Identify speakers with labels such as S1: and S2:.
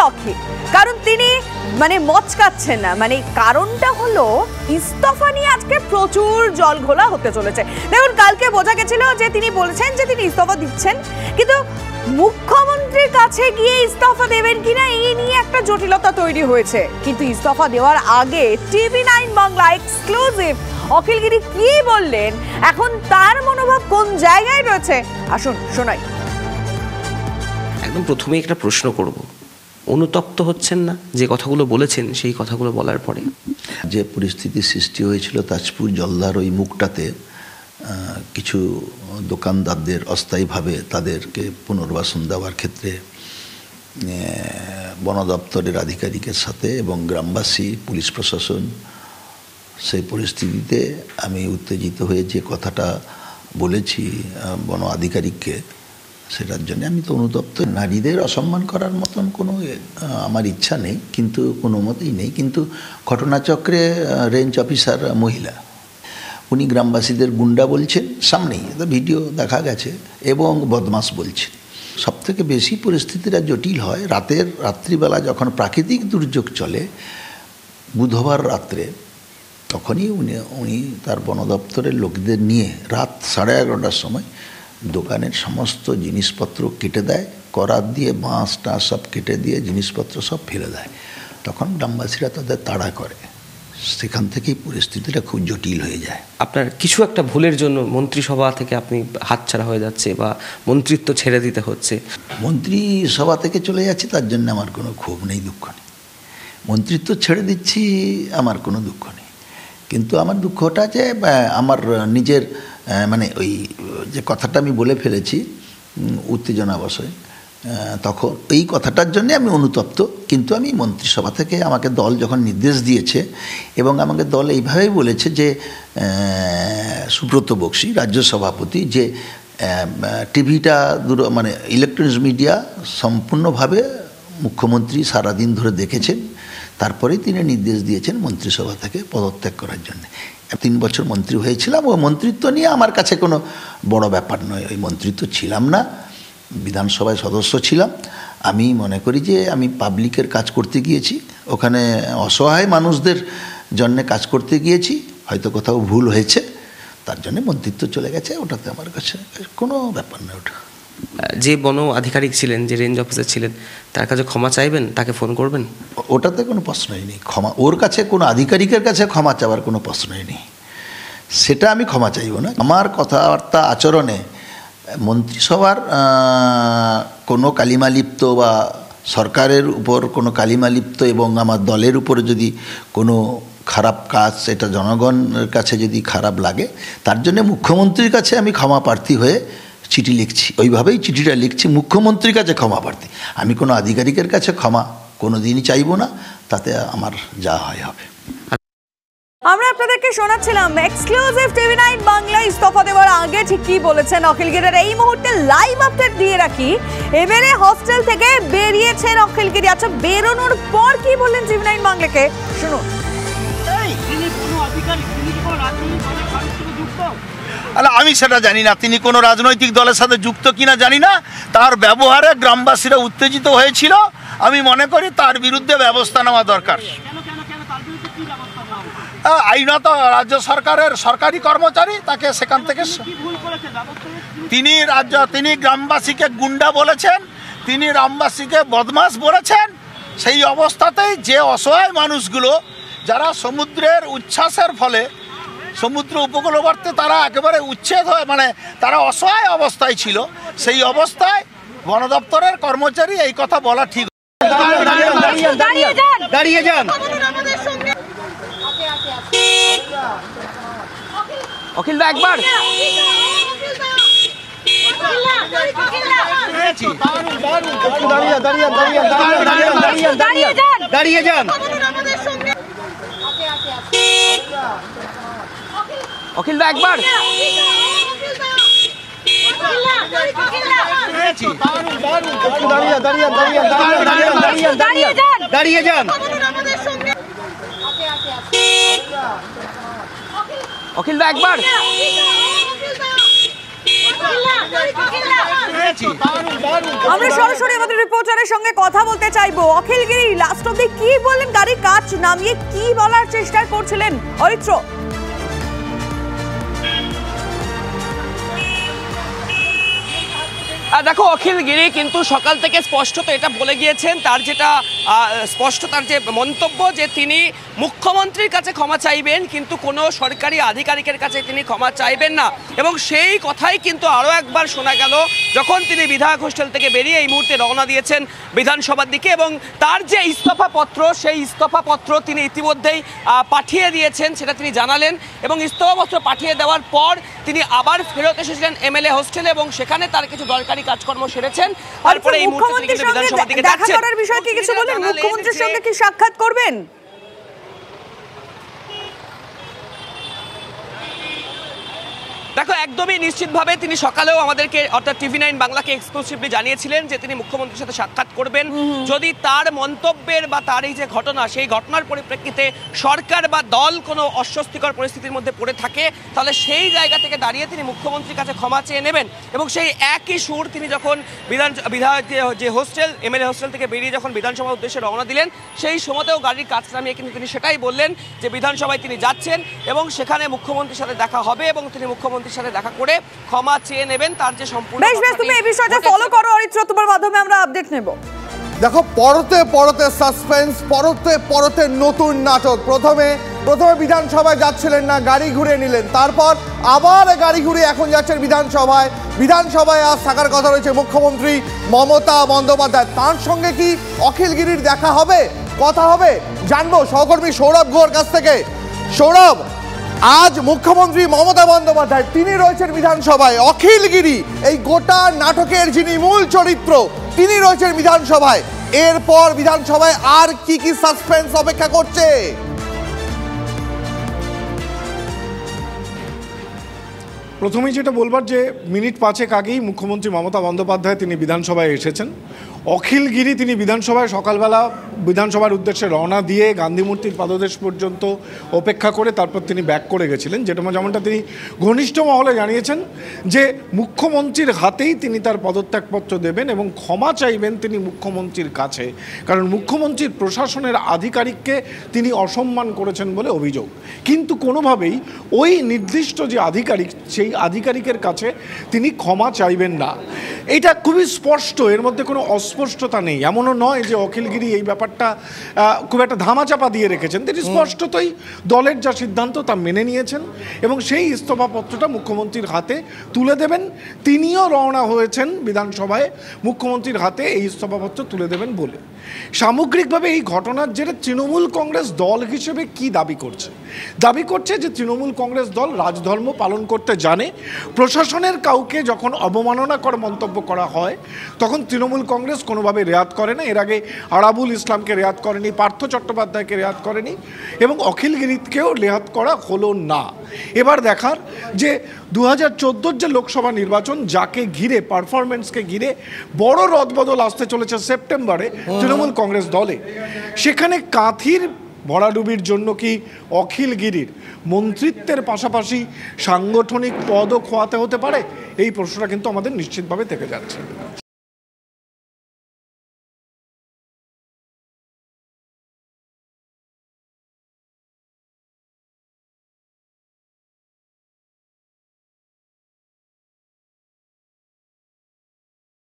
S1: অখিল, কারণ তিনি মচকাচ্ছেন না। কারণটা হলো ইস্তফা নিয়ে আজকে প্রচুর জলঘোলা হতে চলেছে। দেখুন, কালকে বোঝা গেছিল যে তিনি বলেছেন যে তিনি ইস্তফা দিচ্ছেন, কিন্তু মুখ্যমন্ত্রীর কাছে গিয়ে ইস্তফা দেবেন কিনা এই নিয়ে একটা জটিলতা তৈরি হয়েছে। কিন্তু ইস্তফা দেওয়ার আগে TV9 বাংলা এক্সক্লুসিভ অখিলগিরি কি বললেন, এখন তার মনোভাব কোন জায়গায় রয়েছে, আসুন শোনাই।
S2: একদম প্রথমে একটা প্রশ্ন করব, অনুতপ্ত হচ্ছেন না যে কথাগুলো বলেছেন সেই কথাগুলো বলার পরে?
S3: যে পরিস্থিতি সৃষ্টি হয়েছিল তাজপুর জলদার ওই মুখটাতে, কিছু দোকানদারদের অস্থায়ীভাবে তাদেরকে পুনর্বাসন দেওয়ার ক্ষেত্রে বন দপ্তরের আধিকারিকের সাথে এবং গ্রামবাসী, পুলিশ প্রশাসন, সেই পরিস্থিতিতে আমি উত্তেজিত হয়ে যে কথাটা বলেছি বন আধিকারিককে, সেটার জন্য আমি তো অনুতপ্ত। নারীদের অসম্মান করার মতন কোনো আমার ইচ্ছা নেই, কিন্তু কোনো মতেই নেই। কিন্তু ঘটনাচক্রে রেঞ্জ অফিসার মহিলা, উনি গ্রামবাসীদের গুন্ডা বলছেন, সামনেই ভিডিও দেখা গেছে, এবং বদমাস বলছেন। সবথেকে বেশি পরিস্থিতিটা জটিল হয় রাত্রিবেলা যখন প্রাকৃতিক দুর্যোগ চলে, বুধবার রাত্রে, তখনই উনি তার বন দপ্তরের লোকদের নিয়ে রাত 11:30টার সময় দোকানের সমস্ত জিনিসপত্র কেটে দেয়, করাত দিয়ে বাঁশ টাঁশ সব কেটে দিয়ে জিনিসপত্র সব ফেলে দেয়। তখন গ্রামবাসীরা তাদের তাড়া করে, সেখান থেকেই পরিস্থিতিটা খুব জটিল হয়ে যায়।
S2: আপনার কিছু একটা ভুলের জন্য মন্ত্রিসভা থেকে আপনি হাতছাড়া হয়ে যাচ্ছে বা মন্ত্রিত্ব ছেড়ে দিতে হচ্ছে?
S3: মন্ত্রিসভা থেকে চলে যাচ্ছি তার জন্য আমার কোনো ক্ষোভ নেই, দুঃখ নেই। মন্ত্রিত্ব ছেড়ে দিচ্ছি আমার কোনো দুঃখ নেই, কিন্তু আমার দুঃখটা যে আমার নিজের ওই যে কথাটা আমি বলে ফেলেছি উত্তেজনাবশে, তখন এই কথাটার জন্যে আমি অনুতপ্ত। কিন্তু আমি মন্ত্রিসভা থেকে আমাকে দল যখন নির্দেশ দিয়েছে, এবং আমাকে দল এইভাবেই বলেছে যে সুব্রত বক্সী রাজ্য সভাপতি, যে টিভিটা ইলেকট্রনিক্স মিডিয়া সম্পূর্ণভাবে মুখ্যমন্ত্রী সারাদিন ধরে দেখেছেন, তারপরেই তিনি নির্দেশ দিয়েছেন মন্ত্রিসভা থেকে পদত্যাগ করার জন্য। 3 বছর মন্ত্রী হয়েছিলাম, ও মন্ত্রিত্ব নিয়ে আমার কাছে কোনো বড় ব্যাপার নয়। ওই মন্ত্রিত্ব ছিলাম না, বিধানসভায় সদস্য ছিলাম। আমি মনে করি যে আমি পাবলিকের কাজ করতে গিয়েছি, ওখানে অসহায় মানুষদের জন্যে কাজ করতে গিয়েছি, হয়তো কোথাও ভুল হয়েছে, তার জন্য মন্ত্রিত্ব চলে গেছে। ওটাতে আমার কাছে কোনো ব্যাপার নয়। ওটা
S2: যে বন আধিকারিক ছিলেন, যে রেঞ্জ অফিসার ছিলেন, তার কাছে ক্ষমা চাইবেন, তাকে ফোন করবেন?
S3: ওটাতে কোনো প্রশ্নই নেই। ক্ষমা ওর কাছে, কোনো আধিকারিকের কাছে ক্ষমা চাওয়ার কোনো প্রশ্নই নেই, সেটা আমি ক্ষমা চাইব না। আমার কথাবার্তা আচরণে মন্ত্রিসভার কোনো কালিমালিপ্ত বা সরকারের উপর কোনো কালিমালিপ্ত এবং আমার দলের উপরে যদি কোনো খারাপ কাজ, সেটা জনগণের কাছে যদি খারাপ লাগে, তার জন্য মুখ্যমন্ত্রীর কাছে আমি ক্ষমা প্রার্থী হয়ে চিঠি লিখছি। ওইভাবেই চিঠিটা লিখছি, মুখ্যমন্ত্রীর কাছে ক্ষমা প্রার্থী। আমি কোনো আধিকারিকের কাছে ক্ষমা কোনো দিনই চাইব না, তাতে আমার যা হয় হবে।
S1: আমরা আপনাদেরকে শোনাচ্ছিলাম এক্সক্লুসিভ TV9 বাংলা ইস্তফা দেওয়ার আগে ঠিক কি বলেছেন অখিলগিরির। এই মুহূর্তে লাইভ আপডেট দিয়ে রাখি, এবারে হস্টেল থেকে বেরিয়েছেন অখিলগিরি। আচ্ছা, বেরোনোর পর কি বললেন TV9 বাংলাকে, শুনুন।
S4: আমি সেটা জানি না তিনি কোনো রাজনৈতিক দলের সাথে যুক্ত কিনা জানি না। তার ব্যবহারে গ্রামবাসীরা উত্তেজিত হয়েছিল, আমি মনে করি তার বিরুদ্ধে ব্যবস্থা নেওয়া দরকার। আইনত রাজ্য সরকারের সরকারি কর্মচারী, তাকে সেখান থেকে তিনি গ্রামবাসীকে গুন্ডা বলেছেন, তিনি গ্রামবাসীকে বদমাস বলেছেন। সেই অবস্থাতেই যে অসহায় মানুষগুলো যারা সমুদ্রের উচ্ছ্বাসের ফলে সমুদ্র উপকূলবর্তী, তারা একেবারে উচ্ছেদ হয়ে তারা অসহায় অবস্থায় ছিল, সেই অবস্থায় বন দপ্তরের কর্মচারী এই কথা বলা ঠিক। দাঁড়িয়ে যান।
S2: অখিল দা একবার
S4: দাঁড়িয়ে যান।
S2: অখিল দা একবার
S4: দাঁড়িয়ে যান।
S2: অখিল দা একবার
S1: আমরা সরাসরি আমাদের রিপোর্টারের সঙ্গে কথা বলতে চাইবো। অখিলগিরি লাস্ট অব্দি কি বললেন, গাড়ির কাঁচ নামিয়ে কি বলার চেষ্টা করছিলেন অরিত্র?
S5: দেখো, অখিলগিরি কিন্তু সকাল থেকে স্পষ্টত এটা বলে গিয়েছেন, তার যেটা স্পষ্ট তার যে মন্তব্য যে তিনি মুখ্যমন্ত্রীর কাছে ক্ষমা চাইবেন কিন্তু কোনো সরকারি আধিকারিকের কাছে তিনি ক্ষমা চাইবেন না। এবং সেই কথাই কিন্তু আরও একবার শোনা গেল যখন তিনি বিধায়ক হোস্টেল থেকে বেরিয়ে এই মুহূর্তে রওনা দিয়েছেন বিধানসভার দিকে। এবং তার যে ইস্তফাপত্র, সেই ইস্তফাপত্র তিনি ইতিমধ্যেই পাঠিয়ে দিয়েছেন, সেটা তিনি জানালেন। এবং ইস্তফাপত্র পাঠিয়ে দেওয়ার পর তিনি আবার ফেরত এসেছিলেন এমএলএ হোস্টেলে এবং সেখানে তার কিছু দরকারি কাজকর্ম সেরেছেন। তারপরে এই মুহূর্তে তিনি বিধানসভা থেকে
S1: দেখা করার বিষয় কি কিছু বলেন? মুখ্যমন্ত্রীর সঙ্গে কি সাক্ষাৎ করবেন?
S5: দেখো, একদমই নিশ্চিতভাবে তিনি সকালেও আমাদেরকে অর্থাৎ টিভি9 বাংলাকে এক্সক্লুসিভলি জানিয়েছিলেন যে তিনি মুখ্যমন্ত্রীর সাথে সাক্ষাৎ করবেন। যদি তার মন্তব্যের বা তার এই যে ঘটনা, সেই ঘটনার পরিপ্রেক্ষিতে সরকার বা দল কোনো অস্বস্তিকর পরিস্থিতির মধ্যে পড়ে থাকে, তাহলে সেই জায়গা থেকে দাঁড়িয়ে তিনি মুখ্যমন্ত্রীর কাছে ক্ষমা চেয়ে নেবেন। এবং সেই একই সুর তিনি যখন বিধায়ক যে হোস্টেল এমএলএ হোস্টেল থেকে বেরিয়ে যখন বিধানসভার উদ্দেশ্যে রওনা দিলেন, সেই সময়তেও গাড়ির কাজ নামিয়ে কিন্তু তিনি সেটাই বললেন যে বিধানসভায় তিনি যাচ্ছেন এবং সেখানে মুখ্যমন্ত্রীর সাথে দেখা হবে এবং তিনি মুখ্যমন্ত্রীর সাথে দেখা করে ক্ষমা চেয়ে নেবেন। তার যে সম্পূর্ণ
S1: বেশ তুমি এই বিষয়টা ফলো করো অরিত্র, তোমার মাধ্যমে আমরা আপডেট নেব।
S6: দেখো, পরতে পরতে সাসপেন্স, পরতে পরতে নতুন নাটক। প্রথমে বিধানসভায় যাচ্ছিলেন না, গাড়ি ঘুরে নিলেন, তারপর আবার গাড়ি ঘুরে এখন যাচ্ছেন বিধানসভায় আজ থাকার কথা রয়েছে মুখ্যমন্ত্রী মমতা বন্দ্যোপাধ্যায়। তার সঙ্গে কি অখিলগিরির দেখা হবে, কথা হবে, জানবো সহকর্মী সৌরভ গুহর কাছ থেকে। সৌরভ, আজ মুখ্যমন্ত্রী মমতা বন্দ্যোপাধ্যায় তিনি রয়েছেন বিধানসভায়, অখিলগিরি এই গোটা নাটকের যিনি মূল চরিত্র তিনি রয়েছেন বিধানসভায়। এরপর বিধানসভায় আর কি কি সাসপেন্স অপেক্ষা করছে?
S7: প্রথমেই যেটা বলবার যে মিনিট 5 আগেই মুখ্যমন্ত্রী মমতা বন্দ্যোপাধ্যায় তিনি বিধানসভায় এসেছেন। অখিলগিরি তিনি বিধানসভায় সকালবেলা বিধানসভার উদ্দেশ্যে রওনা দিয়ে গান্ধী মূর্তির পাদদেশ পর্যন্ত অপেক্ষা করে তারপর তিনি ব্যাক করে গেছিলেন। যেমনটা তিনি ঘনিষ্ঠ মহলে জানিয়েছেন যে মুখ্যমন্ত্রীর হাতেই তিনি তার পদত্যাগপত্র দেবেন এবং ক্ষমা চাইবেন তিনি মুখ্যমন্ত্রীর কাছে, কারণ মুখ্যমন্ত্রীর প্রশাসনের আধিকারিককে তিনি অসম্মান করেছেন বলে অভিযোগ। কিন্তু কোনোভাবেই ওই নির্দিষ্ট যে আধিকারিক, সেই আধিকারিকের কাছে তিনি ক্ষমা চাইবেন না। এটা খুবই স্পষ্ট, এর মধ্যে কোনো অস্পষ্টতা নেই। এমনও নয় যে অখিলগিরি এই ব্যাপারটা খুব একটা ধামাচাপা দিয়ে রেখেছেন। তিনি স্পষ্টতই দলের যা সিদ্ধান্ত তা মেনে নিয়েছেন এবং সেই ইস্তফাপত্রটা মুখ্যমন্ত্রীর হাতে তুলে দেবেন। তিনিও রওনা হয়েছেন বিধানসভায় মুখ্যমন্ত্রীর হাতে এই ইস্তফাপত্র তুলে দেবেন বলে। সামগ্রিকভাবে এই ঘটনার জেরে তৃণমূল কংগ্রেস দল হিসেবে কি দাবি করছে যে তৃণমূল কংগ্রেস দল রাজধর্ম পালন করতে জানে। প্রশাসনের কাউকে যখন অবমাননাকর মন্তব্য করা হয় তখন তৃণমূল কংগ্রেস কোনোভাবে রেয়াত করে না। এর আগে আরাবুল ইসলামকে রেয়াত করেনি, পার্থ চট্টোপাধ্যায়কে রেয়াত করেনি এবং অখিলগিরিকেও রেয়াত করা হলো না। এবার দেখার যে 2014 যে লোকসভা নির্বাচন, যাকে ঘিরে পারফরমেন্সকে ঘিরে বড় রদবদল আসতে চলেছে সেপ্টেম্বরে তৃণমূল কংগ্রেস দলে, সেখানে কাঁথির ভরাডুবির জন্য কি অখিলগিরির মন্ত্রিত্বের পাশাপাশি সাংগঠনিক পদও খোয়াতে হতে পারে? এই প্রশ্নটা কিন্তু আমাদের নিশ্চিতভাবে থেকে যাচ্ছে।